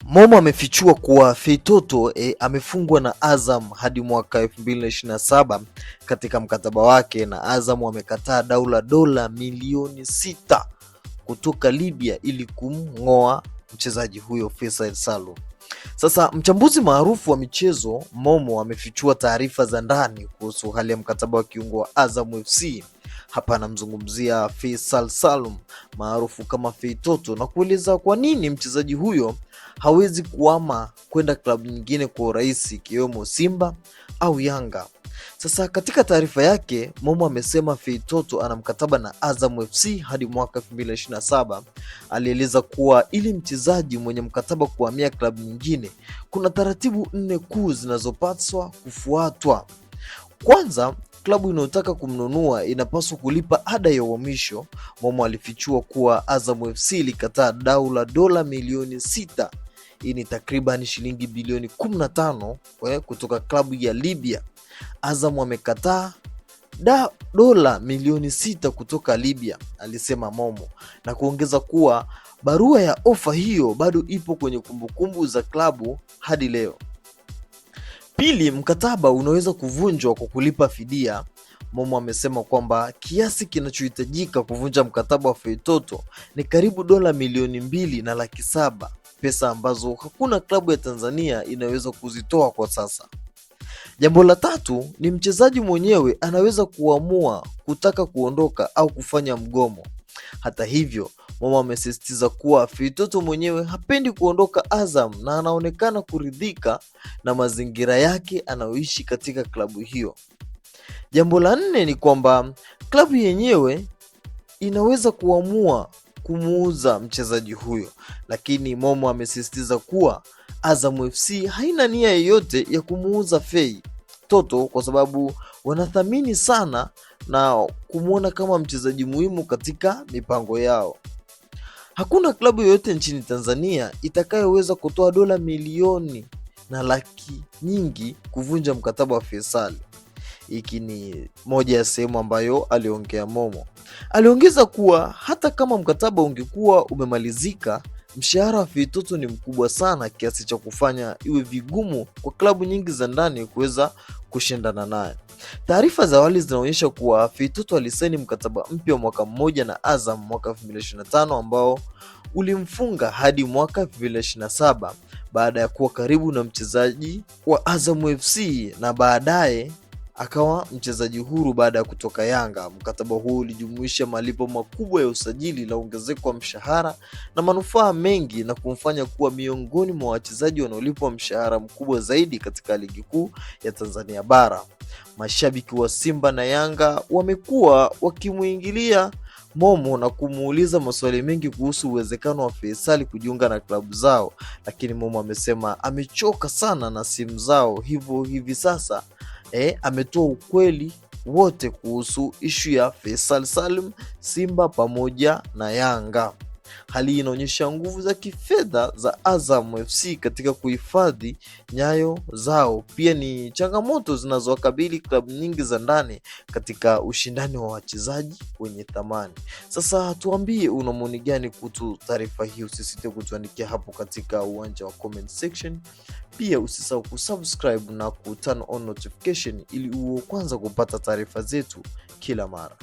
Momo amefichua kuwa Feitoto amefungwa na Azam hadi mwaka 2027 katika mkataba wake, na Azam wamekataa dau la dola milioni 6 kutoka Libya ili kumng'oa mchezaji huyo Faisal Salum. Sasa mchambuzi maarufu wa michezo Momo amefichua taarifa za ndani kuhusu hali ya mkataba wa kiungo wa Azam FC. Hapa anamzungumzia Faisal Salum maarufu kama Feitoto, na kueleza kwa nini mchezaji huyo hawezi kuama kwenda klabu nyingine kwa urahisi ikiwemo Simba au Yanga. Sasa katika taarifa yake Momo amesema Feitoto ana mkataba na Azam FC hadi mwaka 2027. Alieleza kuwa ili mchezaji mwenye mkataba kuhamia klabu nyingine, kuna taratibu 4 kuu zinazopaswa kufuatwa. Kwanza, klabu inayotaka kumnunua inapaswa kulipa ada ya uhamisho. Momo alifichua kuwa Azam FC ilikataa dau la dola milioni 6. Hii ni takriban shilingi bilioni 15 kutoka klabu ya Libya. Azam wamekataa dola milioni 6 kutoka Libya, alisema Momo, na kuongeza kuwa barua ya ofa hiyo bado ipo kwenye kumbukumbu za klabu hadi leo. Pili, mkataba unaweza kuvunjwa kwa kulipa fidia. Momo amesema kwamba kiasi kinachohitajika kuvunja mkataba wa Feitoto ni karibu dola milioni 2.7, pesa ambazo hakuna klabu ya Tanzania inaweza kuzitoa kwa sasa. Jambo la tatu ni mchezaji mwenyewe anaweza kuamua kutaka kuondoka au kufanya mgomo. Hata hivyo, Momo amesisitiza kuwa Feitoto mwenyewe hapendi kuondoka Azam na anaonekana kuridhika na mazingira yake anayoishi katika klabu hiyo. Jambo la 4 ni kwamba klabu yenyewe inaweza kuamua kumuuza mchezaji huyo, lakini Momo amesisitiza kuwa Azam FC haina nia yoyote ya kumuuza Feitoto kwa sababu wanathamini sana na kumuona kama mchezaji muhimu katika mipango yao. Hakuna klabu yoyote nchini Tanzania itakayoweza kutoa dola milioni na laki nyingi kuvunja mkataba wa Faisal. Hiki ni moja ya sehemu ambayo aliongea Momo. Aliongeza kuwa hata kama mkataba ungekuwa umemalizika, mshahara wa Feitoto ni mkubwa sana kiasi cha kufanya iwe vigumu kwa klabu nyingi za ndani kuweza kushindana naye. Taarifa za awali zinaonyesha kuwa Feitoto alisaini mkataba mpya mwaka mmoja na Azam mwaka 2025 ambao ulimfunga hadi mwaka 2027 baada ya kuwa karibu na mchezaji wa Azam FC, na baadaye akawa mchezaji huru baada ya kutoka Yanga. Mkataba huu ulijumuisha malipo makubwa ya usajili na ongezeko wa mshahara na manufaa mengi, na kumfanya kuwa miongoni mwa wachezaji wanaolipwa mshahara mkubwa zaidi katika ligi kuu ya Tanzania bara. Mashabiki wa Simba na Yanga wamekuwa wakimuingilia Momo na kumuuliza maswali mengi kuhusu uwezekano wa Faisal kujiunga na klabu zao, lakini Momo amesema amechoka sana na simu zao, hivyo hivi sasa ametoa ukweli wote kuhusu ishu ya Faisal Salum, Simba pamoja na Yanga. Hali hii inaonyesha nguvu za kifedha za Azam FC katika kuhifadhi nyayo zao. Pia ni changamoto zinazowakabili klabu nyingi za ndani katika ushindani wa wachezaji wenye thamani. Sasa tuambie una maoni gani kuhusu taarifa hii? Usisite kutuandikia hapo katika uwanja wa comment section. Pia usisahau kusubscribe na kuturn on notification ili uwe kwanza kupata taarifa zetu kila mara.